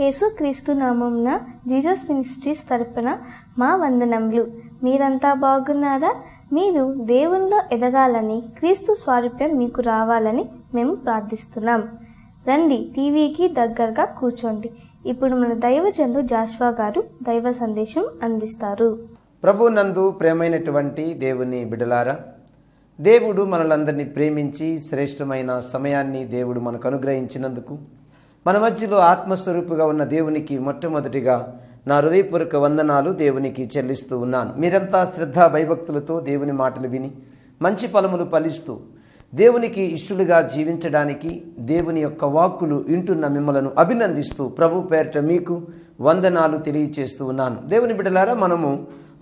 యేసుక్రీస్తు నామమున Jesus ministries తరపున మా వందనములు. మీరంతా బాగున్నారా? మీరు దేవునిలో ఎదగాలని, క్రీస్తు స్వారూప్యం మీకు రావాలని మేము ప్రార్థిస్తున్నాం. రండి, టీవీకి దగ్గరగా కూర్చోండి. ఇప్పుడు మన దైవజనులు జాషువా గారు దైవ సందేశం అందిస్తారు. ప్రభు నందు ప్రేమైనటువంటి దేవుని బిడలారా, దేవుడు మనలందరినీ ప్రేమించి శ్రేష్టమైన సమయాన్ని దేవుడు మనకు అనుగ్రహించినందుకు మన మధ్యలో ఆత్మస్వరూపుగా ఉన్న దేవునికి మొట్టమొదటిగా నా హృదయపూర్వక వందనాలు దేవునికి చెల్లిస్తూ ఉన్నాను. మీరంతా శ్రద్ధ భయభక్తులతో దేవుని మాటలు విని మంచి ఫలములు ఫలిస్తూ దేవునికి ఇష్టలుగా జీవించడానికి దేవుని యొక్క వాక్కులు వింటున్న మిమ్మలను అభినందిస్తూ ప్రభు పేరిట మీకు వందనాలు తెలియచేస్తూ ఉన్నాను. దేవుని బిడ్డలారా, మనము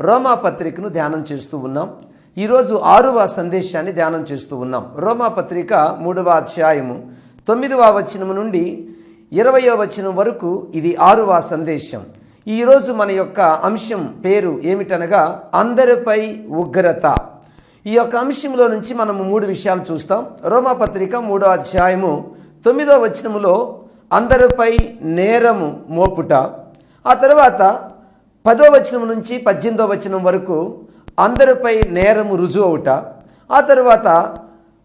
రోమా పత్రికను ధ్యానం చేస్తూ ఉన్నాం. ఈరోజు 6వ సందేశాన్ని ధ్యానం చేస్తూ ఉన్నాం. రోమా పత్రిక 3వ అధ్యాయము 9వ వచనము నుండి 20వ వచనం వరకు ఇది 6వ సందేశం. ఈరోజు మన యొక్క అంశం పేరు ఏమిటనగా అందరిపై ఉగ్రత. ఈ యొక్క అంశంలో నుంచి మనము 3 విషయాలు చూస్తాం. రోమా పత్రిక 3వ అధ్యాయము 9వ వచనములో అందరిపై నేరము మోపుట, ఆ తర్వాత 10వ వచనం నుంచి 18వ వచనం వరకు అందరిపై నేరము రుజువు అవుట, ఆ తర్వాత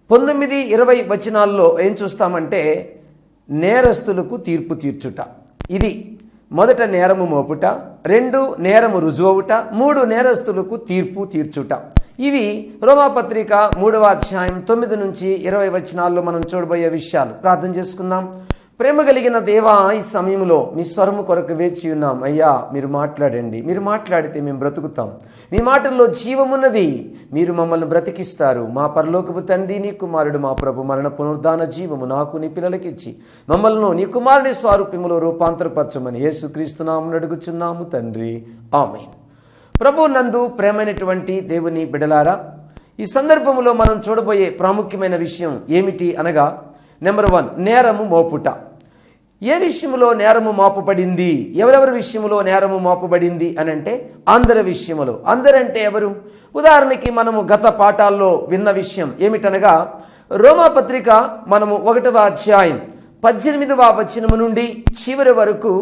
19, 20 వచనాల్లో ఏం చూస్తామంటే నేరస్తులకు తీర్పు తీర్చుట. ఇది మొదట నేరము మోపుట, 2 నేరము రుజువుట, 3 నేరస్తులకు తీర్పు తీర్చుట. ఇవి రోమాపత్రిక 3వ అధ్యాయం 9 నుంచి 20 వచనాల్లో మనం చూడబోయే విషయాలు. ప్రార్థన చేసుకుందాం. ప్రేమ కలిగిన దేవా, ఈ సమయంలో మీ స్వరము కొరకు వేచి ఉన్నాం. అయ్యా, మీరు మాట్లాడండి. మీరు మాట్లాడితే మేము బ్రతుకుతాం. మీ మాటల్లో జీవమున్నది. మీరు మమ్మల్ని బ్రతికిస్తారు. మా పరలోకపు తండ్రి, నీ కుమారుడు మా ప్రభు మరణ పునరుద్ధాన జీవము నాకు నీ పిల్లలకి ఇచ్చి మమ్మల్ని నీ కుమారుని స్వరూపములో రూపాంతరపరచమని యేసుక్రీస్తు నామమున అడుగుచున్నాము తండ్రి, ఆమేన్. ప్రభు నందు ప్రేమైనటువంటి దేవుని బిడలారా, ఈ సందర్భంలో మనం చూడబోయే ప్రాముఖ్యమైన విషయం ఏమిటి అనగా, నెంబర్ 1, నేరము మోపుట. ఏ విషయంలో నేరము మోపబడింది? ఎవరెవరి విషయంలో నేరము మోపబడింది అని అంటే అందరి విషయంలో. అందరంటే ఎవరు? ఉదాహరణకి మనము గత పాఠాల్లో విన్న విషయం ఏమిటనగా, రోమాపత్రిక మనము 1వ అధ్యాయం 18వ వచనము నుండి చివరి వరకు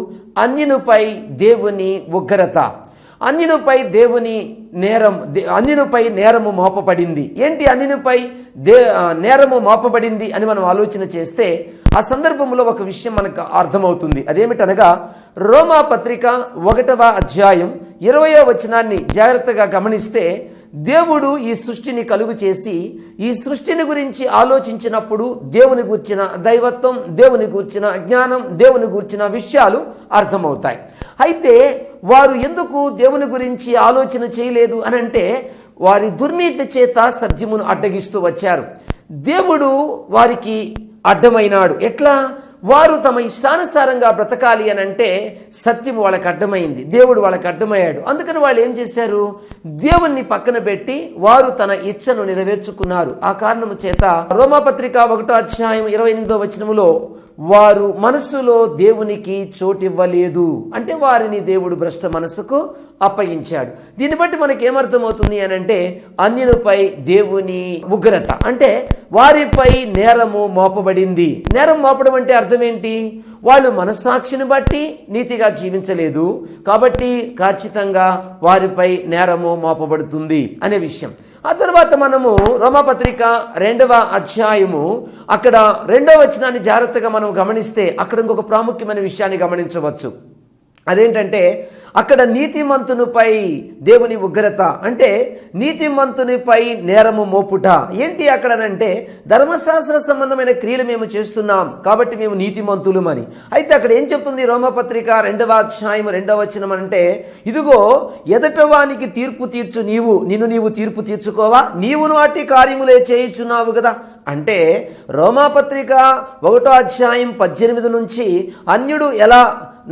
అన్యునిపై దేవుని ఉగ్రత, అన్యునిపై దేవుని అన్యునిపై నేరము మోపబడింది. ఏంటి అన్యునిపై నేరము మోపబడింది అని మనం ఆలోచన చేస్తే ఆ సందర్భంలో ఒక విషయం మనకు అర్థమవుతుంది. అదేమిటనగా, రోమా పత్రిక 1వ అధ్యాయం 20వ వచనాన్ని జాగ్రత్తగా గమనిస్తే, దేవుడు ఈ సృష్టిని కలుగు చేసి ఈ సృష్టిని గురించి ఆలోచించినప్పుడు దేవుని గూర్చిన దైవత్వం, దేవుని గూర్చిన జ్ఞానం, దేవుని గూర్చిన విషయాలు అర్థమవుతాయి. అయితే వారు ఎందుకు దేవుని గురించి ఆలోచన చేయలేదు అని అంటే, వారి దుర్నీతి చేత సత్యమును అడ్డగిస్తూ వచ్చారు. దేవుడు వారికి అడ్డమైనాడు. ఎట్లా? వారు తమ ఇష్టానుసారంగా బ్రతకాలి అని అంటే సత్యం వాళ్ళకి అడ్డమైంది, దేవుడు వాళ్ళకి అడ్డమయ్యాడు. అందుకని వాళ్ళు ఏం చేశారు? దేవుణ్ణి పక్కన పెట్టి వారు తన ఇచ్చను నెరవేర్చుకున్నారు. ఆ కారణము చేత రోమాపత్రిక 1వ అధ్యాయం 28వ వచనములో వారు మనస్సులో దేవునికి చోటివ్వలేదు అంటే వారిని దేవుడు భ్రష్ట మనసుకు అప్పగించాడు. దీన్ని బట్టి మనకి ఏమర్థమవుతుంది అని అంటే, అన్యునిపై దేవుని ఉగ్రత అంటే వారిపై నేరము మోపబడింది. నేరం మోపడం అంటే అర్థం ఏంటి? వాళ్ళు మనస్సాక్షిని బట్టి నీతిగా జీవించలేదు కాబట్టి ఖచ్చితంగా వారిపై నేరము మోపబడుతుంది అనే విషయం. ఆ తర్వాత మనము రోమాపత్రిక 2వ అధ్యాయము అక్కడ 2వ వచనాన్ని జాగ్రత్తగా మనం గమనిస్తే అక్కడ ఇంకొక ప్రాముఖ్యమైన విషయాన్ని గమనించవచ్చు. అదేంటంటే, అక్కడ నీతిమంతునిపై దేవుని ఉగ్రత అంటే నీతిమంతునిపై నేరము మోపుట. ఏంటి అక్కడనంటే, ధర్మశాస్త్ర సంబంధమైన క్రియలు మేము చేస్తున్నాం కాబట్టి మేము నీతిమంతులమని. అయితే అక్కడ ఏం చెప్తుంది రోమాపత్రిక 2వ అధ్యాయం 2వ వచనం అంటే, ఇదిగో ఎదటవానికి తీర్పు తీర్చు నీవు తీర్పు తీర్చుకోవా? నీవును అట్టి కార్యములే చేయుచున్నావు కదా. అంటే రోమాపత్రిక 1వ అధ్యాయం 18 నుంచి అన్యుడు ఎలా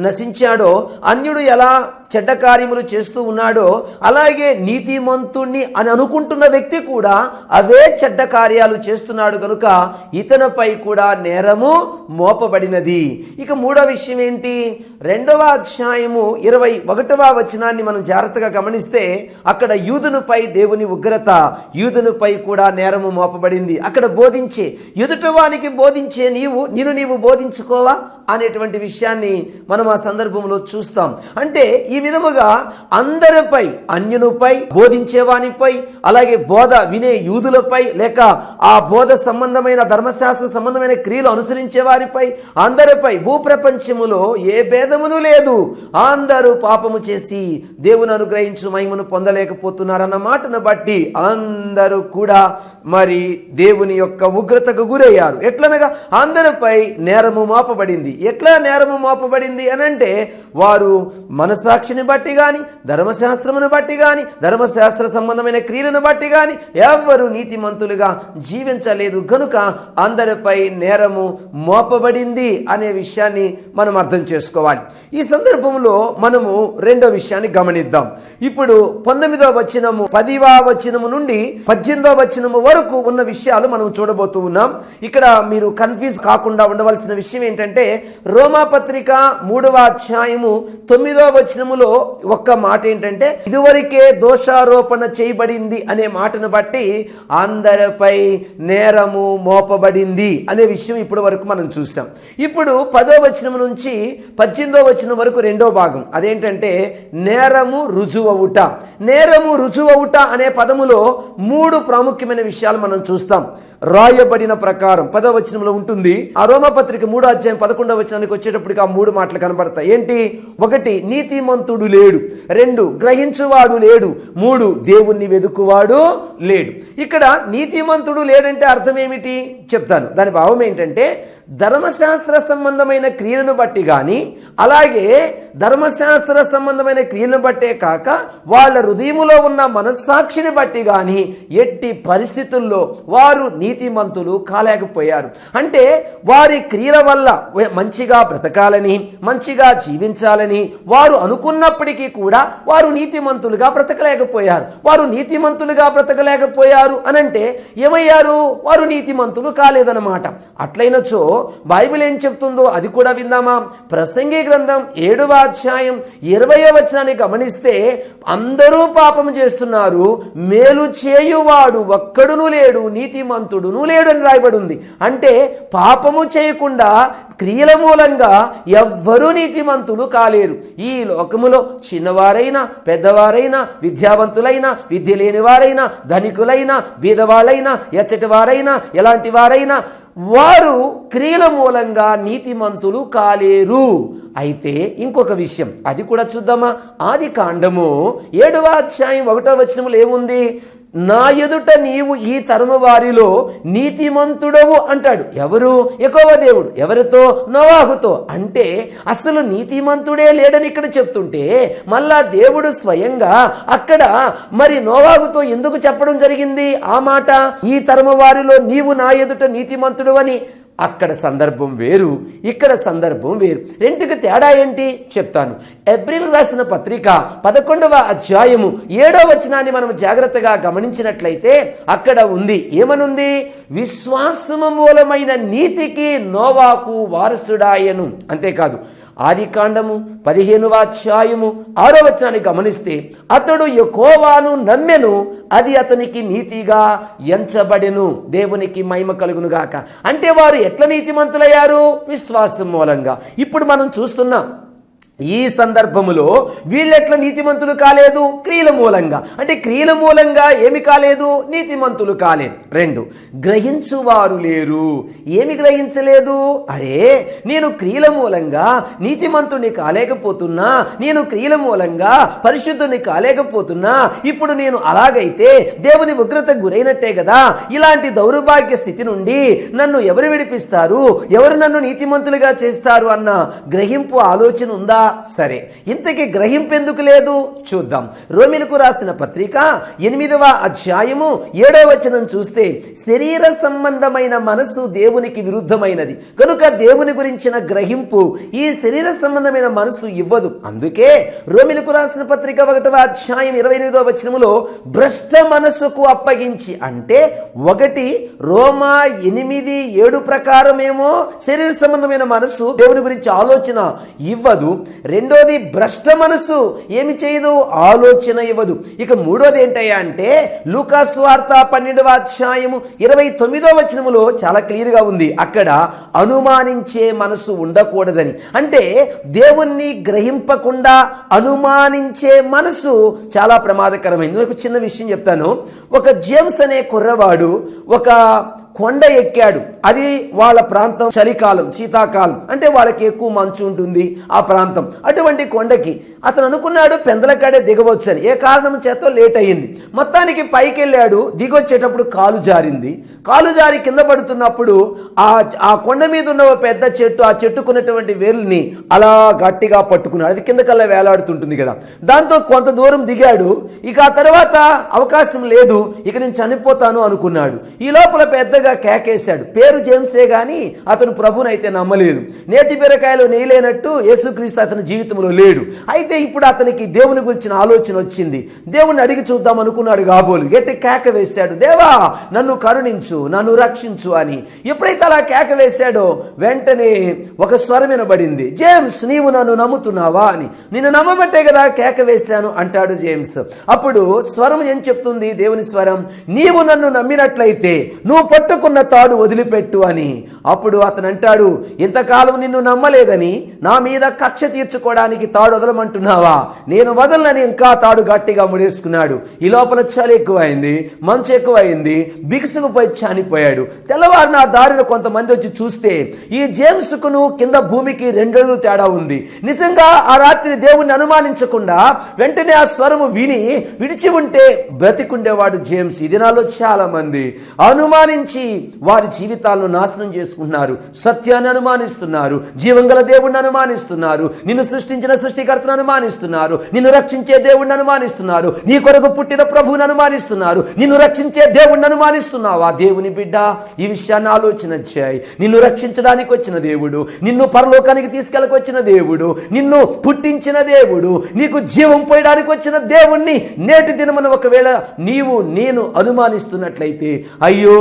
నశించాడో, అన్యుడు ఎలా చెడ్డ కార్యములు చేస్తూ ఉన్నాడో, అలాగే నీతిమంతుణ్ణి అని అనుకుంటున్న వ్యక్తి కూడా అవే చెడ్డ కార్యాలు చేస్తున్నాడు కనుక ఇతనిపై కూడా నేరము మోపబడినది. ఇక 3వ విషయం ఏంటి? 2వ అధ్యాయము 21వ వచనాన్ని మనం జాగ్రత్తగా గమనిస్తే అక్కడ యూదునిపై దేవుని ఉగ్రత, యూదునిపై కూడా నేరము మోపబడింది. అక్కడ బోధించే ఎదుటవానికి బోధించే నీవు బోధించుకోవా అనేటువంటి విషయాన్ని మనం ఆ సందర్భంలో చూస్తాం. అంటే ఈ విధముగా అందరిపై, అన్యునిపై, బోధించేవానిపై, అలాగే బోధ వినే యూదులపై, లేక ఆ బోధ సంబంధమైన ధర్మశాస్త్ర సంబంధమైన క్రియలు అనుసరించే వారిపై, అందరిపై భూప్రపంచములో ఏ భేదమును లేదు. అందరూ పాపము చేసి దేవుని అనుగ్రహించు మహిమను పొందలేకపోతున్నారన్న మాటను బట్టి అందరూ కూడా మరి దేవుని యొక్క ఉగ్రతకు గురయ్యారు. ఎట్లనగా అందరిపై నేరము మోపబడింది. ఎట్లా నేరము మోపబడింది అనంటే, వారు మనసాక్షిని బట్టి గాని, ధర్మశాస్త్రమును బట్టి గాని, ధర్మశాస్త్ర సంబంధమైన క్రియలను బట్టి గాని ఎవ్వరూ నీతిమంతులుగా జీవించలేదు గనుక అందరిపై నేరము మోపబడింది అనే విషయాన్ని మనం అర్థం చేసుకోవాలి. ఈ సందర్భంలో మనము రెండో విషయాన్ని గమనిద్దాం. ఇప్పుడు 19వ వచనము 10వ వచనము నుండి 18వ వచనము వరకు ఉన్న విషయాలు మనం చూడబోతూ ఉన్నాం. ఇక్కడ మీరు కన్ఫ్యూజ్ కాకుండా ఉండవలసిన విషయం ఏంటంటే, రోమాపత్రిక 3వ అధ్యాయము 9వ వచనములో ఒక్క మాట ఏంటంటే, ఇదివరకే దోషారోపణ చేయబడింది అనే మాటను బట్టి అందరిపై నేరము మోపబడింది అనే విషయం ఇప్పటి వరకు మనం చూసాం. ఇప్పుడు 10వ వచనం నుంచి 18వ వచనం వరకు రెండో భాగం అదేంటంటే నేరము రుజువవుట. నేరము రుజువవుట అనే పదములో 3 ప్రాముఖ్యమైన విషయాలు మనం చూస్తాం. రాయబడిన ప్రకారం 10వ వచనంలో ఉంటుంది. ఆ రోమపత్రిక 3వ అధ్యాయం 11వ వచనానికి వచ్చేటప్పటికి ఆ 3 మాటలు కనబడతాయి. ఏంటి? 1 నీతిమంతుడు లేడు, 2 గ్రహించువాడు లేడు, 3 దేవుణ్ణి వెదుకువాడు లేడు. ఇక్కడ నీతిమంతుడు లేడంటే అర్థం ఏమిటి చెప్తాను. దాని భావం ఏంటంటే, ధర్మశాస్త్ర సంబంధమైన క్రియలను బట్టి గాని, అలాగే ధర్మశాస్త్ర సంబంధమైన క్రియలను బట్టే కాక వాళ్ళ హృదయములో ఉన్న మనస్సాక్షిని బట్టి గాని ఎట్టి పరిస్థితుల్లో వారు నీతిమంతులు కాలేకపోయారు. అంటే వారి క్రియల వల్ల మంచిగా బ్రతకాలని, మంచిగా జీవించాలని వారు అనుకున్నప్పటికీ కూడా వారు నీతిమంతులుగా బ్రతకలేకపోయారు. వారు నీతిమంతులుగా బ్రతకలేకపోయారు అనంటే ఏమయ్యారు? వారు నీతిమంతులు కాలేదన్నమాట. అట్లయినచో బైబిల్ ఏం చెప్తుందో అది కూడా విందామా? ప్రసంగి గ్రంథం 7వ అధ్యాయం 20వ వచనాన్ని గమనిస్తే, అందరూ పాపము చేస్తున్నారు, మేలు చేయువాడు ఒక్కడును లేడు, నీతిమంతుడును లేడు అని రాయబడి ఉంది. అంటే పాపము చేయకుండా క్రియల మూలంగా ఎవ్వరూ నీతిమంతులు కాలేరు. ఈ లోకములో చిన్నవారైనా, పెద్దవారైనా, విద్యావంతులైనా, విద్య లేని వారైనా, ధనికులైనా, బీదవాళ్ళైనా, ఎచ్చటి వారైనా, ఎలాంటి వారైనా వారు క్రియల మూలంగా నీతిమంతులు కాలేరు. అయితే ఇంకొక విషయం అది కూడా చూద్దామా? ఆదికాండము 7వ అధ్యాయం 1వ వచనములో ఏముంది? నా ఎదుట నీవు ఈ తరము వారిలో నీతిమంతుడవు అంటాడు. ఎవరు? యెహోవా దేవుడు. ఎవరితో? నోవాహుతో. అంటే అసలు నీతిమంతుడే లేడని ఇక్కడ చెప్తుంటే మళ్ళా దేవుడు స్వయంగా అక్కడ మరి నోవాహుతో ఎందుకు చెప్పడం జరిగింది ఆ మాట? ఈ తరము వారిలో నీవు నా ఎదుట నీతిమంతుడు అని. అక్కడ సందర్భం వేరు, ఇక్కడ సందర్భం వేరు. రెండుకి తేడా ఏంటి చెప్తాను. ఎబ్రిల్ రాసిన పత్రిక 11వ అధ్యాయము 7వ వచనాన్ని మనం జాగ్రత్తగా గమనించినట్లయితే అక్కడ ఉంది. ఏమనుంది? విశ్వాసము మూలమైన నీతికి నోవాకు వారసుడాయను. అంతేకాదు, ఆదికాండము 15వ అధ్యాయము 6వ వచనాన్ని గమనిస్తే, అతడు యెహోవాను నమ్మెను, అది అతనికి నీతిగా ఎంచబడెను, దేవునికి మహిమ కలుగును గాక. అంటే వారు ఎట్లా నీతిమంతులయ్యారు? విశ్వాసం మూలంగా. ఇప్పుడు మనం చూస్తున్నాం ఈ సందర్భములో వీళ్ళెట్లా నీతిమంతులు కాలేదు? క్రియల మూలంగా. అంటే క్రియల మూలంగా ఏమి కాలేదు? నీతిమంతులు కాలేదు. 2 గ్రహించువారు లేరు. ఏమి గ్రహించలేదు? అరే, నేను క్రియల మూలంగా నీతిమంతుని కాలేకపోతున్నా, నేను క్రియల మూలంగా పరిశుద్ధుని కాలేకపోతున్నా, ఇప్పుడు నేను అలాగైతే దేవుని ఉగ్రత గురైనట్టే కదా. ఇలాంటి దౌర్భాగ్య స్థితి నుండి నన్ను ఎవరు విడిపిస్తారు? ఎవరు నన్ను నీతిమంతులుగా చేస్తారు అన్న గ్రహింపు ఆలోచన ఉందా? సరే, ఇంతకీ గ్రహింపు ఎందుకు లేదు చూద్దాం. రోమీయులకు రాసిన పత్రిక 8వ అధ్యాయము 7వ వచనం చూస్తే, శరీర సంబంధమైన మనసు దేవునికి విరుద్ధమైనది కనుక దేవుని గురించిన గ్రహింపు ఈ శరీర సంబంధమైన మనసు ఇవ్వదు. అందుకే రోమీయులకు రాసిన పత్రిక 1వ అధ్యాయం 28వ వచనములో భ్రష్ట మనసుకు అప్పగించి, అంటే 1 రోమా 8:7 ప్రకారమేమో శరీర సంబంధమైన మనసు దేవుని గురించి ఆలోచన ఇవ్వదు. రెండోది భ్రష్ట మనసు ఏమి చేయదు, ఆలోచన ఇవ్వదు. ఇక మూడోది ఏంటయ్యా అంటే లూకాసు వార్త 12వ అధ్యాయము 29వ వచనములో చాలా క్లియర్గా ఉంది. అక్కడ అనుమానించే మనసు ఉండకూడదని. అంటే దేవుణ్ణి గ్రహింపకుండా అనుమానించే మనసు చాలా ప్రమాదకరమైంది. ఒక చిన్న విషయం చెప్తాను. ఒక జేమ్స్ అనే కుర్రవాడు ఒక కొండ ఎక్కాడు. అది వాళ్ళ ప్రాంతం చలికాలం, శీతాకాలం, అంటే వాళ్ళకి ఎక్కువ మంచు ఉంటుంది ఆ ప్రాంతం. అటువంటి కొండకి అతను అనుకున్నాడు పెందలకాడే దిగవచ్చని. ఏ కారణం చేత లేట్ అయ్యింది. మొత్తానికి పైకి వెళ్ళాడు. దిగొచ్చేటప్పుడు కాలు జారింది. కాలు జారి కింద పడుతున్నప్పుడు ఆ కొండ మీద ఉన్న పెద్ద చెట్టు, ఆ చెట్టుకున్నటువంటి వేలుని అలా గట్టిగా పట్టుకున్నాడు. అది కిందకల్లా వేలాడుతుంటుంది కదా. దాంతో కొంత దూరం దిగాడు. ఇక ఆ తర్వాత అవకాశం లేదు, ఇక నేను చనిపోతాను అనుకున్నాడు. ఈ లోపల పెద్దగా కేకేశాడు. పేరు జేమ్సే గాని అతను ప్రభునైతే నమ్మలేదు. నేతి బీరకాయలో నెయ్యలేనట్టు యేసుక్రీస్తు అతని జీవితంలో లేడు. అయితే ఇప్పుడు అతనికి దేవుని గురించిన ఆలోచన వచ్చింది. దేవుణ్ణి అడిగి చూద్దాం అనుకున్నాడు కాబోలు. గట్టి కేక వేశాడు, దేవా నన్ను కరుణించు, నన్ను రక్షించు అని. ఎప్పుడైతే అలా కేక వేశాడో వెంటనే ఒక స్వరం వినబడింది, జేమ్స్ నీవు నన్ను నమ్ముతున్నావా అని. నిన్ను నమ్మబట్టే కదా కేక వేశాను అంటాడు జేమ్స్. అప్పుడు స్వరం ఏం చెప్తుంది, దేవుని స్వరం, నీవు నన్ను నమ్మినట్లయితే నువ్వు పట్టుకున్న తాడు వదిలిపెట్టు అని. అప్పుడు అతను అంటాడు, ఇంతకాలం నిన్ను నమ్మలేదని నా మీద కక్ష తీర్చుకోవడానికి తాడు వదలమంటున్నావా? నేను వదలనని ఇంకా తాడు గట్టిగా ముడేసుకున్నాడు. ఈ లోపల చలి ఎక్కువైంది, మంచు ఎక్కువైంది, బిగుసుకుపోయి చనిపోయాడు. తెల్లవారు నా దారిలో కొంతమంది వచ్చి చూస్తే ఈ జేమ్స్కును కింద భూమికి 2 అడుగులు తేడా ఉంది. నిజంగా ఆ రాత్రి దేవుణ్ణి అనుమానించకుండా వెంటనే ఆ స్వరము విని విడిచి ఉంటే బ్రతికుండేవాడు జేమ్స్. ఈ దినాల్లో చాలా మంది అనుమానించి వారి జీవితాలను నాశనం చేసుకుంటున్నారు. సత్యాన్ని అనుమానిస్తున్నారు, జీవంగల దేవుణ్ణి అనుమానిస్తున్నారు, నిన్ను సృష్టించిన సృష్టికర్తను అనుమానిస్తున్నారు, నిన్ను రక్షించే దేవుణ్ణి అనుమానిస్తున్నారు, నీ కొరకు పుట్టిన ప్రభువుని అనుమానిస్తున్నారు, నిన్ను రక్షించే దేవుణ్ణి అనుమానిస్తున్నావా? దేవుని బిడ్డ, ఈ విషయాన్ని ఆలోచన చేయి. నిన్ను రక్షించడానికి వచ్చిన దేవుడు, నిన్ను పరలోకానికి తీసుకెళ్ళకి వచ్చిన దేవుడు, నిన్ను పుట్టించిన దేవుడు, నీకు జీవం పోయడానికి వచ్చిన దేవుణ్ణి నేటి దినమున ఒకవేళ నీవు నేను అనుమానిస్తున్నట్లయితే అయ్యో,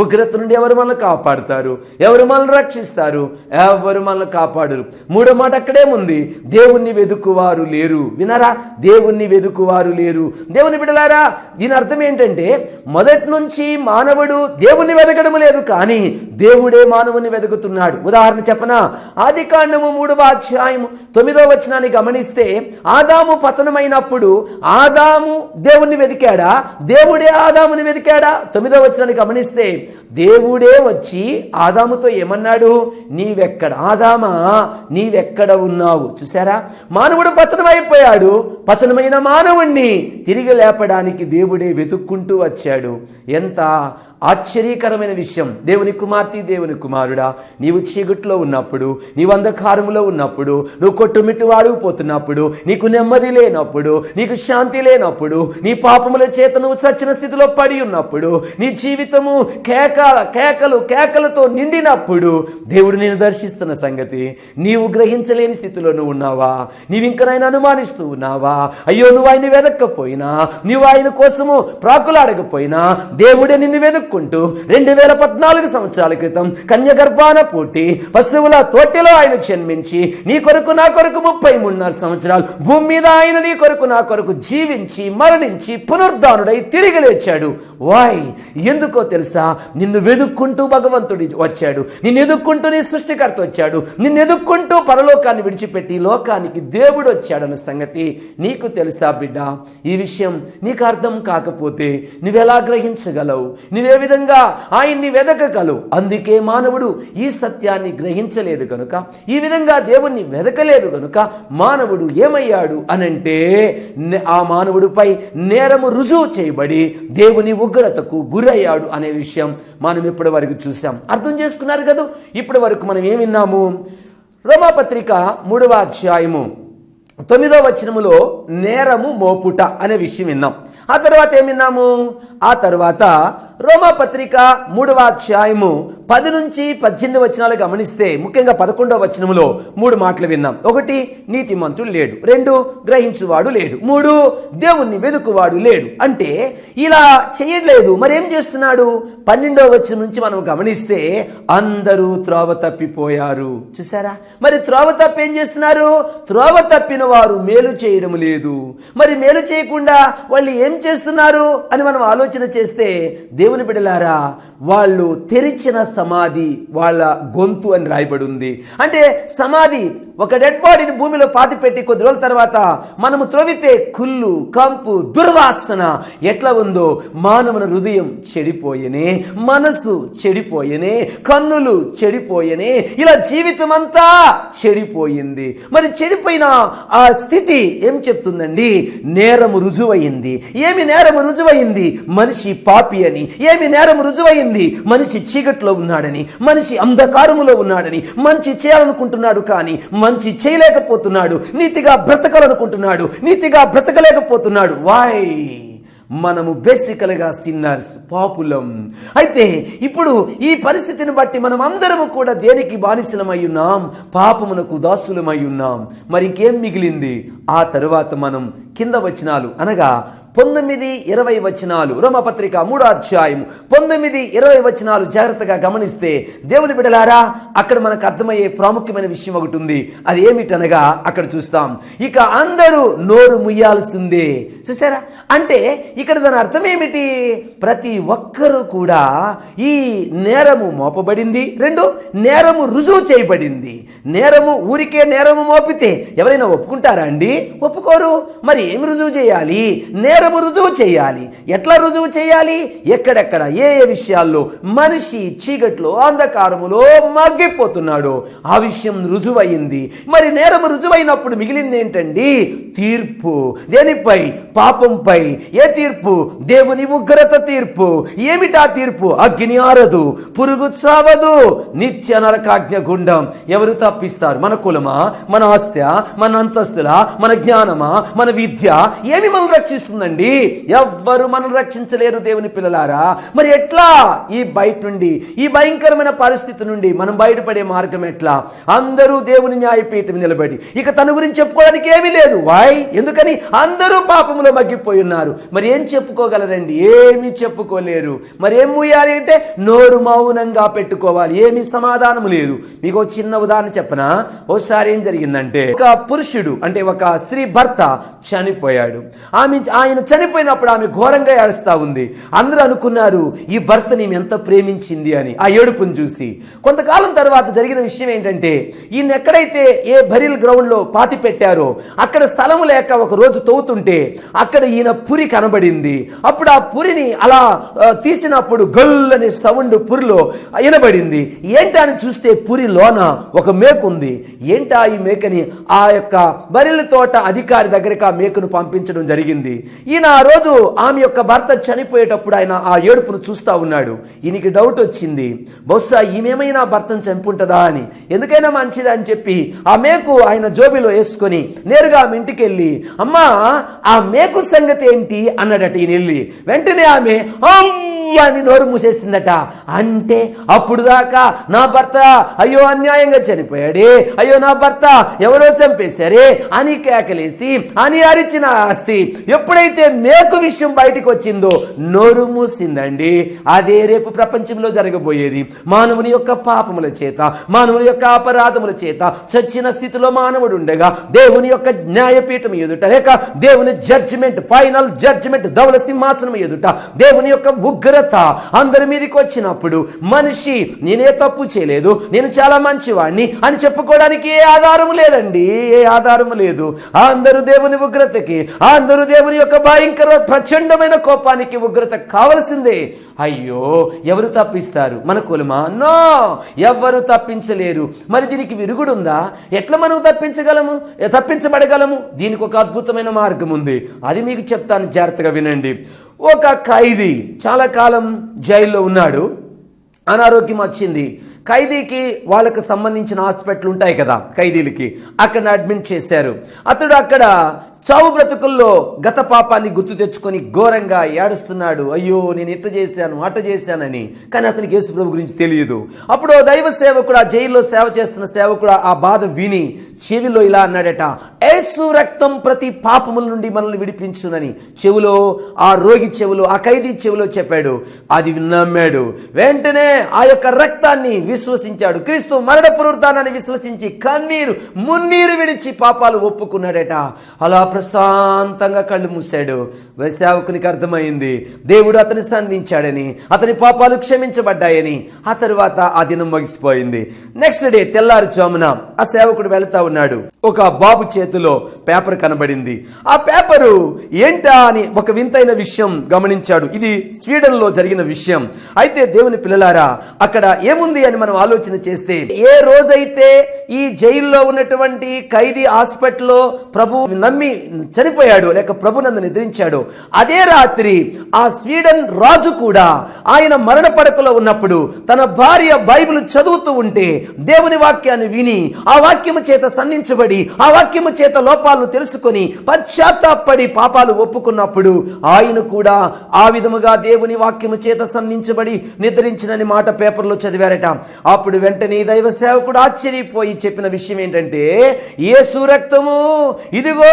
ఉగ్రత నుండి ఎవరు మనల్ని కాపాడుతారు? ఎవరు మనల్ని రక్షిస్తారు? ఎవరు మనల్ని కాపాడరు. మూడో మాట అక్కడే ఉంది, దేవుణ్ణి వెదుకువారు లేరు. వినరా, దేవుణ్ణి వెదుకువారు లేరు. దేవుని బిడ్డలారా, దీని అర్థం ఏంటంటే మొదటి నుంచి మానవుడు దేవుణ్ణి వెదకడం లేదు, కానీ దేవుడే మానవుని వెతుకుతున్నాడు. ఉదాహరణ చెప్పనా, ఆదికాండము 3వ అధ్యాయము 9వ వచనాన్ని గమనిస్తే ఆదాము పతనమైనప్పుడు ఆదాము దేవుణ్ణి వెతికాడా? దేవుడే ఆదాముని వెతికాడా? 9వ వచనాన్ని గమనిస్తే దేవుడే వచ్చి ఆదాముతో ఏమన్నాడు? నీవెక్కడ ఆదామా, నీవెక్కడ ఉన్నావు? చూసారా, మానవుడు పతనమైపోయాడు. పతనమైన మానవుణ్ణి తిరిగి లేపడానికి దేవుడే వెతుక్కుంటూ వచ్చాడు. ఎంత ఆశ్చర్యకరమైన విషయం. దేవుని కుమార్తె, దేవుని కుమారుడా, నీవు చీకట్లో ఉన్నప్పుడు, నీవు అంధకారములో ఉన్నప్పుడు, నువ్వు కొట్టుమిట్టు వాడిపోతున్నప్పుడు, నీకు నెమ్మది లేనప్పుడు, నీకు శాంతి లేనప్పుడు, నీ పాపముల చేత నువ్వు చచ్చిన స్థితిలో పడి ఉన్నప్పుడు, నీ జీవితము కేకలతో నిండినప్పుడు దేవుడు నేను దర్శిస్తున్న సంగతి నీవు గ్రహించలేని స్థితిలో నువ్వు ఉన్నావా? నీవు ఇంకనైనా అనుమానిస్తూ ఉన్నావా? అయ్యో, నువ్వు ఆయన వెదక్కపోయినా, నువ్వు ఆయన కోసము ప్రాకులాడకపోయినా దేవుడే నిన్ను వెతుక్కుంటూ 2014 సంవత్సరాల క్రితం కన్యగర్భాన పుట్టి పశువుల తోటలో ఆయన జన్మించి నీ కొరకు నా కొరకు 33.5 సంవత్సరాలు భూమి మీద ఆయన నీ కొరకు నా కొరకు జీవించి మరణించి పునరుద్ధానుడై తిరిగి లేచాడు. వాయ్, ఎందుకో తెలుసా? నిన్ను వెదుక్కుంటూ భగవంతుడి వచ్చాడు, నిన్ను ఎదుక్కుంటూ నీ సృష్టికర్త వచ్చాడు, నిన్ను ఎదుక్కుంటూ పరలోకాన్ని విడిచిపెట్టి లోకానికి దేవుడు వచ్చాడన్న సంగతి నీకు తెలుసా బిడ్డ? ఈ విషయం నీకు అర్థం కాకపోతే నువ్వెలా గ్రహించగలవు? నువ్వే విధంగా ఆయన్ని వెదకగలవు? అందుకే మానవుడు ఈ సత్యాన్ని గ్రహించలేదు కనుక, ఈ విధంగా దేవుణ్ణి వెదకలేదు కనుక మానవుడు ఏమయ్యాడు అనంటే ఆ మానవుడిపై నేరము రుజువు చేయబడి దేవుని ఉగ్రతకు గురయ్యాడు అనే విషయం మనం ఇప్పటి వరకు చూసాం. అర్థం చేసుకున్నారు కదా? ఇప్పటి వరకు మనం ఏం విన్నాము? రోమాపత్రిక 3వ అధ్యాయము 9వ వచనములో నేరము మోపుట అనే విషయం విన్నాం. ఆ తర్వాత ఏం విన్నాము? ఆ తర్వాత రోమాపత్రిక 3వ అధ్యాయము 10 నుంచి 18 వచనాలు గమనిస్తే ముఖ్యంగా 11వ వచనములో 3 మాటలు విన్నాం. 1, నీతిమంతుడు లేడు. 2, గ్రహించువాడు లేడు. 3, దేవుణ్ణి వెదుకువాడు లేడు. అంటే ఇలా చేయలేదు. మరేం చేస్తున్నాడు? 12వ వచనం నుంచి మనం గమనిస్తే అందరూ త్రోవ తప్పిపోయారు. చూసారా? మరి త్రోవ తప్పి ఏం చేస్తున్నారు? త్రోవ తప్పిన వారు మేలు చేయడం లేదు. మరి మేలు చేయకుండా వాళ్ళు ఏం చేస్తున్నారు అని మనం ఆలోచన చేస్తే, దేవుని బిడ్డలారా, వాళ్ళు తెరిచిన సమాధి వాళ్ళ గొంతు అని రాయబడి ఉంది. అంటే సమాధి, ఒక డెడ్ బాడీని భూమిలో పాతిపెట్టి కొద్ది రోజుల తర్వాత మనము త్రొవితే కుళ్ళు, కంపు, దుర్వాసన ఎట్లా ఉందో మానవుని హృదయం చెడిపోయనే, మనసు చెడిపోయనే, కన్నులు చెడిపోయనే, ఇలా జీవితం అంతా చెడిపోయింది. మరి చెడిపోయిన ఆ స్థితి ఏం చెప్తుందండి? నేరము రుజువయింది. ఏమి నేరము రుజువయింది? మనిషి పాపి అని. ఏమి నేరము రుజువయింది? మనిషి చీకట్లో ఉన్నాడని, మనిషి అంధకారములో ఉన్నాడని. మంచి చేయాలనుకుంటున్నాడు కానీ మంచి చేయలేకపోతున్నాడు. నీతిగా బ్రతకాలనుకుంటున్నాడు, నీతిగా బ్రతకలేకపోతున్నాడు. వై? మనము బేసికల్గా సిన్నర్స్, పాపులం. అయితే ఇప్పుడు ఈ పరిస్థితిని బట్టి మనం అందరము కూడా దేనికి బానిసలమై ఉన్నాం? పాపమునకు దాసులమై ఉన్నాం. మరి ఇంకేం మిగిలింది? ఆ తరువాత మనం కింద వచనాలు అనగా 19, 20 వచనాలు, రోమపత్రిక 3వ అధ్యాయం 19, 20 వచనాలు జాగ్రత్తగా గమనిస్తే, దేవుని బిడ్డలారా, అక్కడ మనకు అర్థమయ్యే ప్రాముఖ్యమైన విషయం ఒకటి ఉంది. అది ఏమిటనగా అక్కడ చూస్తాం, ఇక అందరూ నోరు ముయ్యాల్సిందే. చూసారా? అంటే ఇక్కడ దాని అర్థం ఏమిటి? ప్రతి ఒక్కరూ కూడా ఈ నేరము మోపబడింది. 2, నేరము రుజువు చేయబడింది. నేరము ఊరికే నేరము మోపితే ఎవరైనా ఒప్పుకుంటారా అండి? ఒప్పుకోరు. మరి ఏమి రుజువు చేయాలి? నేరము రుజువు చేయాలి. ఎట్లా రుజువు చేయాలి? ఎక్కడెక్కడ ఏ ఏ విషయాల్లో మనిషి చీకట్లో అంధకారములో మగ్గిపోతున్నాడో ఆ విషయం రుజువయింది. మరి నేరము రుజువైనప్పుడు మిగిలింది ఏంటండి? తీర్పు. దేనిపై? పాపంపై. ఏ తీర్పు? దేవుని ఉగ్రత తీర్పు. ఏమిటా తీర్పు? అగ్ని ఆరదు, పురుగు చావదు, నిత్య నరకాజ్ఞ గుండం. ఎవరు తప్పిస్తారు? మన కులమా? మన ఆస్త్యా? మన అంతస్తులా? మన జ్ఞానమా? మన విద్య? ఏమి మనం రక్షిస్తుందండి? ఎవ్వరు మనం రక్షించలేరు దేవుని పిల్లలారా. మరి ఎట్లా ఈ బయట నుండి, ఈ భయంకరమైన పరిస్థితి నుండి మనం బయటపడే మార్గం ఎట్లా? అందరూ దేవుని న్యాయపీఠం నిలబడి ఇక తన గురించి చెప్పుకోవడానికి ఏమీ లేదు. వై? ఎందుకని? అందరూ పాపంలో మగ్గిపోయి ఉన్నారు. మరి ఏం చెప్పుకోగలరండి? ఏమీ చెప్పుకోలేరు. మరి ఏం మూయాలి అంటే నోరు మౌనంగా పెట్టుకోవాలి. ఏమీ సమాధానం లేదు. మీకు చిన్న ఉదాహరణ చెప్పనా? ఓసారి ఏం జరిగిందంటే, ఒక పురుషుడు అంటే ఒక స్త్రీ భర్త చనిపోయాడు. ఆయన చనిపోయినప్పుడు ఆమె ఘోరంగా ఏడుస్తా ఉంది. అందరూ అనుకున్నారు ఈ భర్తని ఎంత ప్రేమించింది అని. ఆ ఏడుపును చూసి కొంతకాలం తర్వాత జరిగిన విషయం ఏంటంటే, ఈయన ఎక్కడైతే ఏ బరిల్ గ్రౌండ్ లో పాతి పెట్టారో అక్కడ స్థలం లేక ఒక రోజు తవ్వుతుంటే అక్కడ ఈయన పురి కనబడింది. అప్పుడు ఆ పురిని అలా తీసినప్పుడు గొల్లని సౌండ్ పురిలో వినబడింది. ఏంటా అని చూస్తే పురి లోన ఒక మేకు ఉంది. ఏంటా ఈ మేకని ఆ యొక్క బరిల్ తోట అధికారి దగ్గరికి ఆ మేకను పంపించడం జరిగింది. ఈయన ఆ రోజు ఆమె యొక్క భర్త చనిపోయేటప్పుడు ఆయన ఆ ఏడుపును చూస్తా ఉన్నాడు. ఈయనకి డౌట్ వచ్చింది, బహుశా ఈమెమైనా భర్తను చంపుంటదా అని. ఎందుకైనా మంచిది అని చెప్పి ఆ మేకు ఆయన జోబిలో వేసుకొని నేరుగా ఆమె ఇంటికి వెళ్ళి, అమ్మా ఆ మేకు సంగతి ఏంటి అన్నాడట. ఈయన వెళ్ళి వెంటనే ఆమె అని నోరు మూసేసిందట. అంటే అప్పుడు దాకా నా భర్త అయ్యో అన్యాయంగా చనిపోయాడే, అయ్యో నా భర్త ఎవరో చంపేశారే అని కేకలేసి అని అరిచిన ఆస్తి ఎప్పుడైతే మేకు విషయం బయటకు వచ్చిందో నోరు మూసిందండి. అదే రేపు ప్రపంచంలో జరగబోయేది. మానవుని యొక్క పాపముల చేత, మానవుని యొక్క అపరాధముల చేత చచ్చిన స్థితిలో మానవుడు ఉండగా దేవుని యొక్క న్యాయపీఠం ఎదుట లేక దేవుని జడ్జిమెంట్, ఫైనల్ జడ్జిమెంట్ ధవల సింహాసనం ఎదుట దేవుని యొక్క ఉగ్రత అందరి మీదకి వచ్చినప్పుడు మనిషి నేనే తప్పు చేయలేదు, నేను చాలా మంచివాడిని అని చెప్పుకోవడానికి ఏ ఆధారం లేదండి. ఏ ఆధారం లేదు. అందరూ దేవుని ఉగ్రతకి, అందరూ దేవుని యొక్క భయంకర ప్రచండమైన కోపానికి ఉగ్రత కావలసిందే. అయ్యో ఎవరు తప్పిస్తారు? మన కులమా? నో, ఎవ్వరు తప్పించలేరు. మరి దీనికి విరుగుడుందా? ఎట్లా మనం తప్పించబడగలము? దీనికి ఒక అద్భుతమైన మార్గం ఉంది. అది మీకు చెప్తాను, జాగ్రత్తగా వినండి. ఒక ఖైదీ చాలా కాలం జైల్లో ఉన్నాడు. అనారోగ్యం వచ్చింది. ఖైదీకి వాళ్ళకు సంబంధించిన హాస్పిటల్ ఉంటాయి కదా ఖైదీలకి, అక్కడ అడ్మిట్ చేశారు. అతడు అక్కడ చావు బ్రతుకుల్లో గత పాపాన్ని గుర్తు తెచ్చుకొని ఘోరంగా ఏడుస్తున్నాడు. అయ్యో, నేను ఇట్ట చేశాను అట్ట చేశానని. కానీ అతనికి యేసు ప్రభు గురించి తెలియదు. అప్పుడు దైవ సేవకుడు, ఆ జైల్లో సేవ చేస్తున్న సేవకుడు ఆ బాధ విని చెవిలో ఇలా అన్నాడట, యేసు రక్తం ప్రతి పాపముల నుండి మనల్ని విడిపించునని చెవులో, ఆ రోగి చెవులో, ఆ ఖైదీ చెవులో చెప్పాడు. అది నమ్మాడు. వెంటనే ఆ యొక్క రక్తాన్ని విశ్వసించాడు. క్రీస్తు మరణ పునరుద్ధానాన్ని విశ్వసించి కన్నీరు మున్నీరు విడిచి పాపాలు ఒప్పుకున్నాడట. అలా ప్రశాంతంగా కళ్ళు మూసాడు. సేవకునికి అర్థమైంది దేవుడు అతని సంధించాడని, అతని పాపాలు క్షమించబడ్డాయని. ఆ తరువాత ఆ దినం ముగిసిపోయింది. నెక్స్ట్ డే తెల్లారుజామున ఆ సేవకుడు వెళతా ఉన్నాడు. ఒక బాబు చేతిలో పేపర్ కనబడింది. ఆ పేపరు ఏంటా అని ఒక వింతైన విషయం గమనించాడు. ఇది స్వీడన్ లో జరిగిన విషయం. అయితే దేవుని పిల్లలారా, అక్కడ ఏముంది అని మనం ఆలోచన చేస్తే, ఏ రోజైతే ఈ జైల్లో ఉన్నటువంటి ఖైదీ హాస్పిటల్లో ప్రభు నమ్మి చనిపోయాడు, లేక ప్రభు నందు నిద్రించాడు, అదే రాత్రి ఆ స్వీడన్ రాజు కూడా ఆయన మరణ పడకలో ఉన్నప్పుడు తన భార్య బైబిల్ చదువుతూ ఉంటే దేవుని వాక్యాన్ని విని ఆ వాక్యము చేత సన్నించబడి ఆ వాక్యము చేత లోపాలను తెలుసుకొని పశ్చాత్తాపడి పాపాలు ఒప్పుకున్నప్పుడు ఆయన కూడా ఆ విధముగా దేవుని వాక్యము చేత సన్నించబడి నిద్రించినని మాట పేపర్లో చదివారట. అప్పుడు వెంటనే దైవ సేవకుడు ఆశ్చర్యపోయి చెప్పిన విషయం ఏంటంటే, యేసు రక్తము ఇదిగో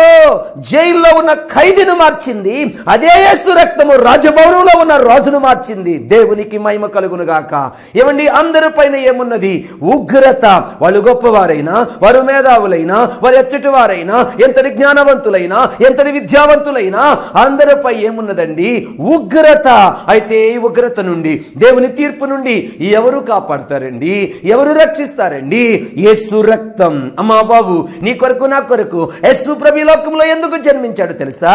జైల్లో ఉన్న ఖైదీని మార్చింది, అదే యేసు రక్తము రాజభవనంలో ఉన్న రాజును మార్చింది. దేవునికి మహిమ కలుగును గాక. ఏమండి, అందరి పైన ఏమున్నది? ఉగ్రత. వాళ్ళు గొప్పవారైనా, వారు మేధావులైనా, వారు ఎచ్చటి వారైనా, ఎంతటి జ్ఞానవంతులైనా, ఎంతటి విద్యావంతులైనా అందరిపై ఏమున్నదండి? ఉగ్రత. అయితే ఈ ఉగ్రత నుండి, దేవుని తీర్పు నుండి ఎవరు కాపాడతారండి? ఎవరు రక్షిస్తారండి? యేసు రక్తం. అమ్మా బాబు, నీ కొరకు నా కొరకు యేసు ప్రభు ఈ లోకంలో ఎందుకు జన్మించాడు తెలుసా?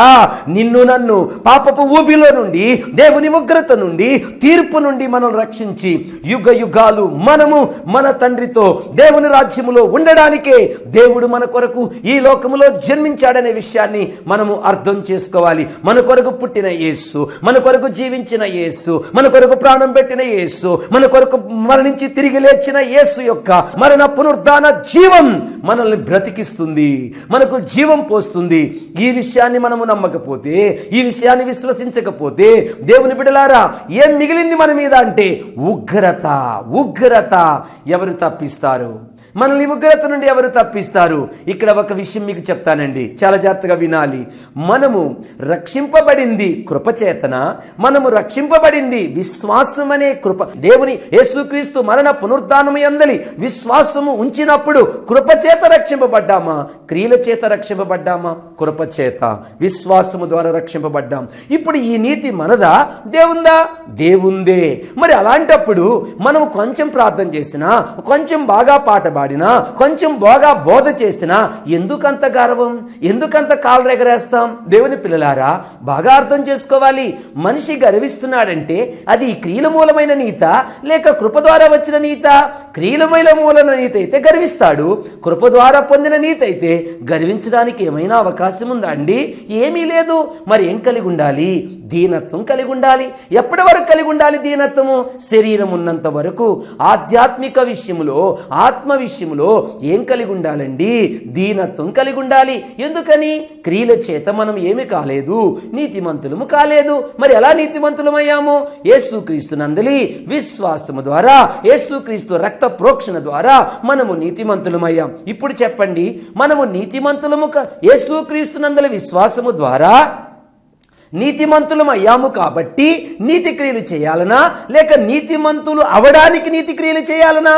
నిన్ను నన్ను పాపపు ఊబిలో నుండి, దేవుని ఉగ్రత నుండి, తీర్పు నుండి మనం రక్షించి యుగ యుగాలు మనము మన తండ్రితో దేవుని రాజ్యములో ఉండడానికే దేవుడు మన కొరకు ఈ లోకములో జన్మించాడనే విషయాన్ని మనము అర్థం చేసుకోవాలి. మన కొరకు పుట్టిన యేసు, మన కొరకు జీవించిన యేసు, మన కొరకు ప్రాణం పెట్టిన యేసు, మన కొరకు మరణించి తిరిగి లేచిన యేసు యొక్క మరణ పునరుద్ధాన జీవం మనల్ని బ్రతికిస్తుంది, మనకు జీవం పోస్తుంది. ఈ విషయాన్ని మనము నమ్మకపోతే, ఈ విషయాన్ని విశ్వసించకపోతే, దేవుని బిడ్డలారా, ఏం మిగిలింది మన మీద అంటే ఉగ్రత. ఉగ్రత. ఎవరు తప్పిస్తారు? మనల్ని ఉగ్రత నుండి ఎవరు తప్పిస్తారు? ఇక్కడ ఒక విషయం మీకు చెప్తానండి, చాలా జాగ్రత్తగా వినాలి. మనము రక్షింపబడింది కృపచేతన, మనము రక్షింపబడింది విశ్వాసం అనే కృప. దేవుని యేసుక్రీస్తు మరణ పునరుద్ధానము యందలి విశ్వాసము ఉంచినప్పుడు కృపచేత రక్షింపబడ్డామా? క్రియల చేత రక్షింపబడ్డామా? కృపచేత, విశ్వాసము ద్వారా రక్షింపబడ్డాం. ఇప్పుడు ఈ నీతి మనదా? దేవుందా? దేవుందే. మరి అలాంటప్పుడు మనం కొంచెం ప్రార్థన చేసినా, కొంచెం బాగా పాట పాడినా, కొంచెం బాగా బోధ చేసినా ఎందుకంత గర్వం? ఎందుకంత కాలు ఎగరేస్తాం? దేవుని పిల్లలారా, బాగా అర్థం చేసుకోవాలి. మనిషి గర్విస్తున్నాడంటే అది క్రియల మూలమైన నీత లేక కృప ద్వారా వచ్చిన నీత? క్రియల మూలమైన నీతి అయితే గర్విస్తాడు, కృప ద్వారా పొందిన నీతి అయితే గర్వించడానికి ఏమైనా అవకాశం ఉందా అండి? ఏమీ లేదు. మరి ఏం కలిగి ఉండాలి? దీనత్వం కలిగి ఉండాలి. ఎప్పటి వరకు కలిగి ఉండాలి దీనత్వము? శరీరం ఉన్నంత వరకు. ఆధ్యాత్మిక విషయములో, ఆత్మ విషయములో ఏం కలిగి ఉండాలండి? దీనత్వం కలిగి ఉండాలి. ఎందుకని? క్రియల చేత మనం ఏమి కాలేదు, నీతిమంతులము కాలేదు. మరి ఎలా నీతిమంతులమయ్యాము? యేసుక్రీస్తు నందలి విశ్వాసము ద్వారా, యేసుక్రీస్తు రక్త ప్రోక్షణ ద్వారా మనము నీతిమంతులమయ్యాం. ఇప్పుడు చెప్పండి, మనము నీతిమంతులము యేసుక్రీస్తు నందలి విశ్వాసము ద్వారా నీతిమంతులం అయ్యాము కాబట్టి నీతి క్రియలు చేయాలనా, లేక నీతిమంతులు అవడానికి నీతి క్రియలు చేయాలనా?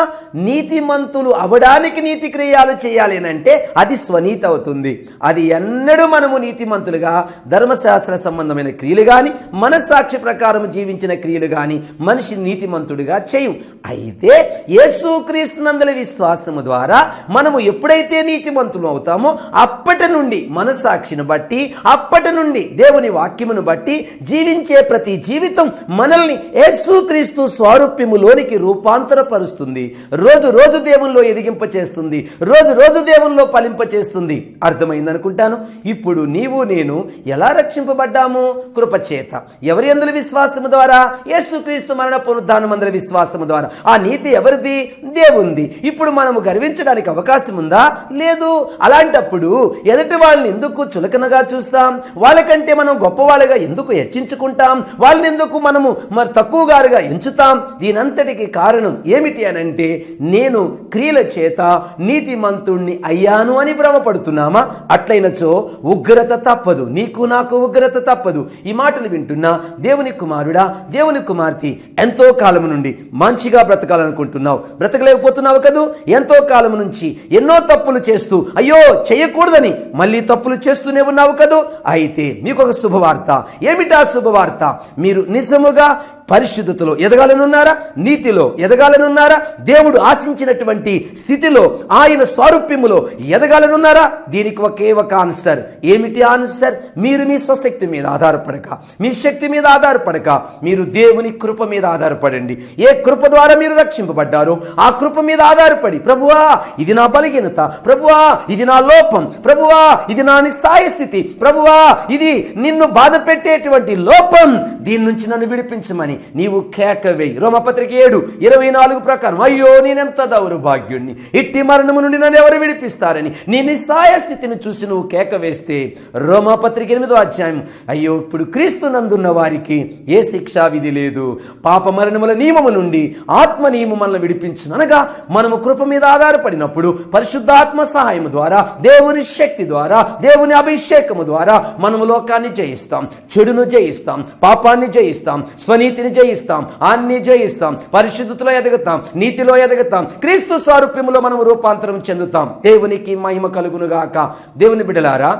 నీతిమంతులు అవడానికి నీతి క్రియలు చేయాలి అంటే అది స్వనీతి అవుతుంది. అది ఎన్నడూ మనము నీతిమంతులుగా ధర్మశాస్త్ర సంబంధమైన క్రియలు కానీ, మనస్సాక్షి ప్రకారం జీవించిన క్రియలు కానీ మనిషి నీతిమంతుడిగా చేయు. అయితే యేసుక్రీస్తునందలి విశ్వాసము ద్వారా మనము ఎప్పుడైతే నీతిమంతులు అవుతామో అప్పటి నుండి మనస్సాక్షిని బట్టి, అప్పటి నుండి దేవుని వాక్యం వాక్యమును బట్టి జీవించే ప్రతి జీవితం మనల్ని యేసుక్రీస్తు స్వరూప్యములోనికి రూపాంతరపరుస్తుంది. రోజు రోజు దేవునిలో ఎదిగింప చేస్తుంది, రోజు రోజు దేవునిలో ఫలింప చేస్తుంది. అర్థమైందనుకుంటాను. ఇప్పుడు నీవు నేను ఎలా రక్షింపబడ్డాము? కృపచేత. ఎవరి యందు విశ్వాసము ద్వారా? యేసుక్రీస్తు మరణ పునరుద్ధానమందు విశ్వాసము ద్వారా. ఆ నీతి ఎవరిది? దేవుంది. ఇప్పుడు మనము గర్వించడానికి అవకాశం ఉందా? లేదు. అలాంటప్పుడు ఎదుటి వాళ్ళని ఎందుకు చులకనగా చూస్తాం? వాళ్ళకంటే మనం గొప్పవాళ్ళగా ఎందుకు హెచ్చించుకుంటాం? వాళ్ళని ఎందుకు మనము మరి తక్కువగారుగా ఎంచుతాం? దీనంతటికి కారణం ఏమిటి అనంటే, నేను క్రియల చేత నీతిమంతుణ్ణి అయ్యాను అని భ్రమపడుతున్నామా? అట్లయినచో ఉగ్రత తప్పదు, నీకు నాకు ఉగ్రత తప్పదు. ఈ మాటలు వింటున్నా దేవుని కుమారుడా, దేవుని కుమార్తె, ఎంతో కాలం నుండి మంచిగా బ్రతకాలనుకుంటున్నావు, బ్రతకలేకపోతున్నావు కదూ. ఎంతో కాలం నుంచి ఎన్నో తప్పులు చేస్తూ అయ్యో చేయకూడదని మళ్ళీ తప్పులు చేస్తూనే ఉన్నావు కదూ. అయితే మీకు ఒక శుభవార్త. ఏమిటా శుభవార్త? మీరు నిజముగా పరిశుద్ధతలో ఎదగాలనున్నారా? నీతిలో ఎదగాలనున్నారా? దేవుడు ఆశించినటువంటి స్థితిలో ఆయన స్వరూప్యములో ఎదగాలనున్నారా? దీనికి ఒకే ఒక ఆన్సర్. ఏమిటి ఆన్సర్? మీరు మీ స్వశక్తి మీద ఆధారపడక, మీ శక్తి మీద ఆధారపడక, మీరు దేవుని కృప మీద ఆధారపడండి. ఏ కృప ద్వారా మీరు రక్షింపబడ్డారో ఆ కృప మీద ఆధారపడి, ప్రభువా ఇది నా బలహీనత, ప్రభువా ఇది నా లోపం, ప్రభువా ఇది నా నిస్సాయ స్థితి, ప్రభువా ఇది నిన్ను బాధ పెట్టేటువంటి లోపం, దీని నుంచి నన్ను విడిపించమని నీవు కేక వేయి. రోమపత్రిక 7:24 ప్రకారం, అయ్యో నేనెంత దౌర్భాగ్యుణ్ణి, ఇట్టి మరణము నుండి నన్ను ఎవరు విడిపిస్తారని నీ నిస్సాయ స్థితిని చూసి నువ్వు కేక వేస్తే, రోమపత్రిక 8వ అధ్యాయం, అయ్యో ఇప్పుడు క్రీస్తు నందున్న వారికి ఏ శిక్షా విధి లేదు, పాప మరణముల నియమము నుండి ఆత్మ నియమం మనల్ని విడిపించును. అనగా మనము కృప మీద ఆధారపడినప్పుడు పరిశుద్ధాత్మ సహాయం ద్వారా, దేవుని శక్తి ద్వారా, దేవుని అభిషేకము ద్వారా మనము లోకాన్ని జయిస్తాం, చెడును జయిస్తాం, పాపాన్ని జయిస్తాం, స్వనీతిని జయిస్తాం, అన్ని జయిస్తాం, పరిశుద్ధతలో ఎదుగుతాం, నీతిలో ఎదుగుతాం, క్రీస్తు స్వరూప్యములో మనము రూపాంతరం చెందుతాం. దేవునికి మహిమ కలుగునుగాక. దేవుని బిడ్డలారా,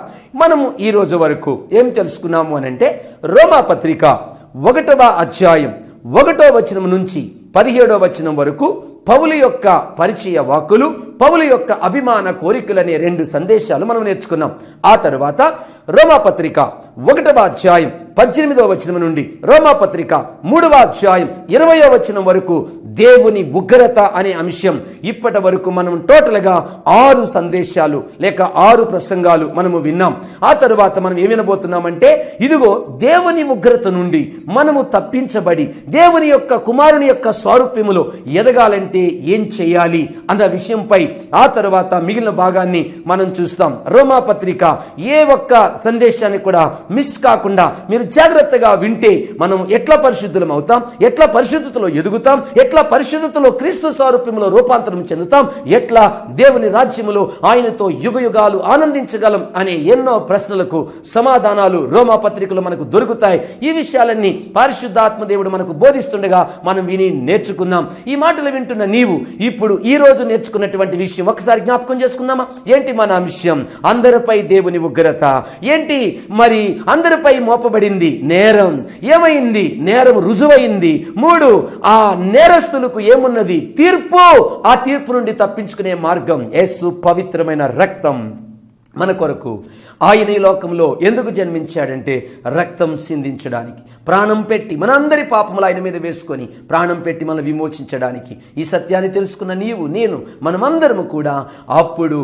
మనము ఈ రోజు వరకు ఏం తెలుసుకున్నాము అనంటే, రోమాపత్రిక 1వ అధ్యాయం 1వ వచనం నుంచి 17వ వచనం వరకు పౌలు యొక్క పరిచయ వాక్కులు, పౌలు యొక్క అభిమాన కోరికలనే 2 సందేశాలు మనం నేర్చుకున్నాం. ఆ తరువాత రోమాపత్రిక 1వ అధ్యాయం 18వ వచనం నుండి రోమాపత్రిక 3వ అధ్యాయం 20వ వచనం వరకు దేవుని ఉగ్రత అనే అంశం. ఇప్పటి వరకు మనం టోటల్గా 6 సందేశాలు లేక 6 ప్రసంగాలు మనము విన్నాం. ఆ తరువాత మనం ఏం వినబోతున్నామంటే, ఇదిగో దేవుని ఉగ్రత నుండి మనము తప్పించబడి దేవుని యొక్క కుమారుని యొక్క స్వరూప్యములో ఎదగాలంటే ఏం చేయాలి అన్న విషయంపై ఆ తరువాత మిగిలిన భాగాన్ని మనం చూస్తాం. రోమాపత్రిక ఏ ఒక్క సందేశాన్ని కూడా మిస్ కాకుండా మీరు జాగ్రత్తగా వింటే మనం ఎట్లా పరిశుద్ధులం అవుతాం, ఎట్లా పరిశుద్ధతలో ఎదుగుతాం, ఎట్లా పరిశుద్ధతలో క్రీస్తు స్వరూప్యములో రూపాంతరం చెందుతాం, ఎట్లా దేవుని రాజ్యములో ఆయనతో యుగయుగాలు ఆనందించగలం అనే ఎన్నో ప్రశ్నలకు సమాధానాలు రోమాపత్రికలో మనకు దొరుకుతాయి. ఈ విషయాలన్నీ పరిశుద్ధాత్మ దేవుడు మనకు బోధిస్తుండగా మనం విని నేర్చుకున్నాం. ఈ మాటలు వింటున్న నీవు ఇప్పుడు ఈ రోజు నేర్చుకున్నటువంటి విషయం ఒకసారి జ్ఞాపకం చేసుకుందామా? ఏంటి మన అంశం? అందరిపై దేవుని ఉగ్రత. ఏంటి మరి? అందరిపై మోపబడింది నేరం. ఏమైంది? నేరం రుజువైంది. 3, ఆ నేరస్తులకు ఏమున్నది? తీర్పు. ఆ తీర్పు నుండి తప్పించుకునే మార్గం యేసు పవిత్రమైన రక్తం. మన కొరకు ఆయన ఈ లోకంలో ఎందుకు జన్మించాడంటే రక్తం సిందించడానికి, ప్రాణం పెట్టి మనందరి పాపములు ఆయన మీద వేసుకొని ప్రాణం పెట్టి మనం విమోచించడానికి. ఈ సత్యాన్ని తెలుసుకున్న నీవు నేను మనమందరము కూడా అప్పుడు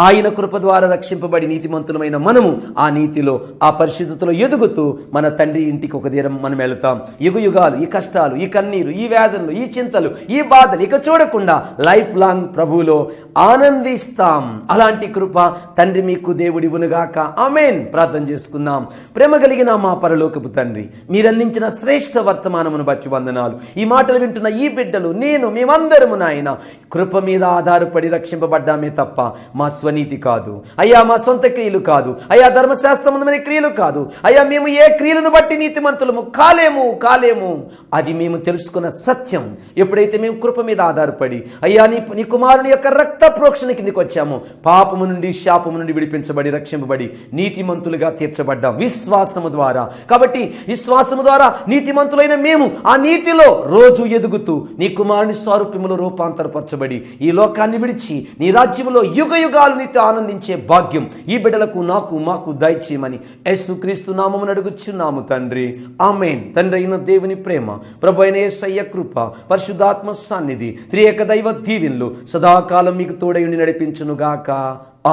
ఆయన కృప ద్వారా రక్షింపబడి నీతిమంతులమైన మనము ఆ నీతిలో ఆ పరిశుద్ధతలో ఎదుగుతూ మన తండ్రి ఇంటికి ఒక దినం మనం వెళతాం. యుగయుగాలు ఈ కష్టాలు, ఈ కన్నీరు, ఈ వేదనలు, ఈ చింతలు, ఈ బాధలు ఇక చూడకుండా లైఫ్ లాంగ్ ప్రభువులో ఆనందిస్తాం. అలాంటి కృప తండ్రి మీకు దేవుడివునుగాక. ఆమేన్. ప్రార్థన చేసుకుందాం. ప్రేమ కలిగిన మా పరలోకపు తండ్రి, మీరందించిన శ్రేష్ఠ వర్తమానమును బట్టి వందనాలు. ఈ మాటలు వింటున్న ఈ బిడ్డలు, నేను, మేమందరము నాయన కృప మీద ఆధారపడి రక్షింపబడ్డామే తప్ప మా స్వనీతి కాదు అయ్యా, మా సొంత క్రియలు కాదు అయ్యా, ధర్మశాస్త్రమైన క్రియలు కాదు అయ్యా. మేము ఏ క్రియలను బట్టి నీతిమంతులము కాలేము. అది మేము తెలుసుకున్న సత్యం. ఎప్పుడైతే మేము కృప మీద ఆధారపడి అయ్యా నీ కుమారుని యొక్క రక్త ప్రోక్షణ కిందికి వచ్చామో పాపము నుండి శాపము నుండి విడిపించబడి రక్షింపబడి నీతిమంతులుగా తీర్చబడ్డాం విశ్వాసము ద్వారా. కాబట్టి విశ్వాసము ద్వారా నీతిమంతులైన మేము ఆ నీతిలో రోజు ఎదుగుతూ నీ కుమారుని స్వరూపములో రూపాంతరపరచబడి ఈ లోకాన్ని విడిచి నీ రాజ్యములో యుగ యుగాలు నీతో ఆనందించే భాగ్యం ఈ బిడ్డలకు నాకు మాకు దయచేయమని యేసుక్రీస్తు నామమున అడుగుచున్నాము తండ్రి, ఆమేన్. తండ్రి అయిన దేవుని ప్రేమ, ప్రభు అయిన యేసయ్య కృప, పరిశుద్ధాత్మ సన్నిధి, త్రియేక దైవ దీవెనలు సదాకాలం మీకు తోడయుండి నడిపించునుగాక,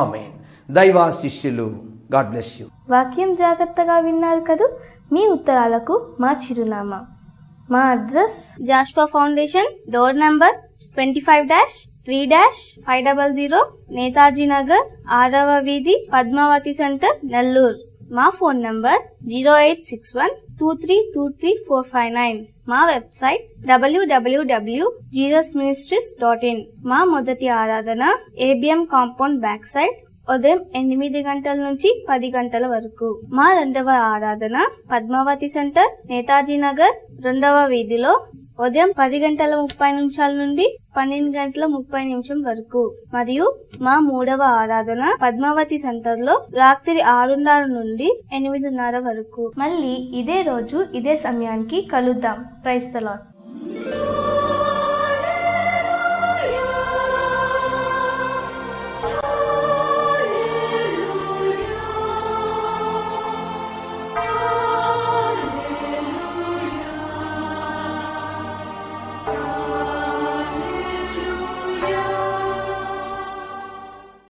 ఆమేన్. దైవాశిష్యులు. God bless you. వాక్యం జాగ్రత్తగా విన్నారు కదూ. మీ ఉత్తరాలకు మా చిరునామా, మా address Joshua foundation, door number 25-3-500 Netaji Nagar, 6వ వీధి, పద్మావతి సెంటర్, నెల్లూరు. మా ఫోన్ నంబర్ 08612323 మా వెబ్సైట్ www.jesusministries.in. మా మొదటి ఆరాధన ABM కాంపౌండ్ బ్యాక్ సైడ్ ఉదయం 8 గంటల నుంచి 10 గంటల వరకు. మా రెండవ ఆరాధన పద్మావతి సెంటర్, నేతాజీ నగర్, 2వ వీధిలో ఉదయం 10:30 నుండి 12:30 వరకు. మరియు మా మూడవ ఆరాధన పద్మావతి సెంటర్ లో రాత్రి 6:30 నుండి 8:30 వరకు. మళ్ళీ ఇదే రోజు ఇదే సమయానికి కలుద్దాం. Praise the lord.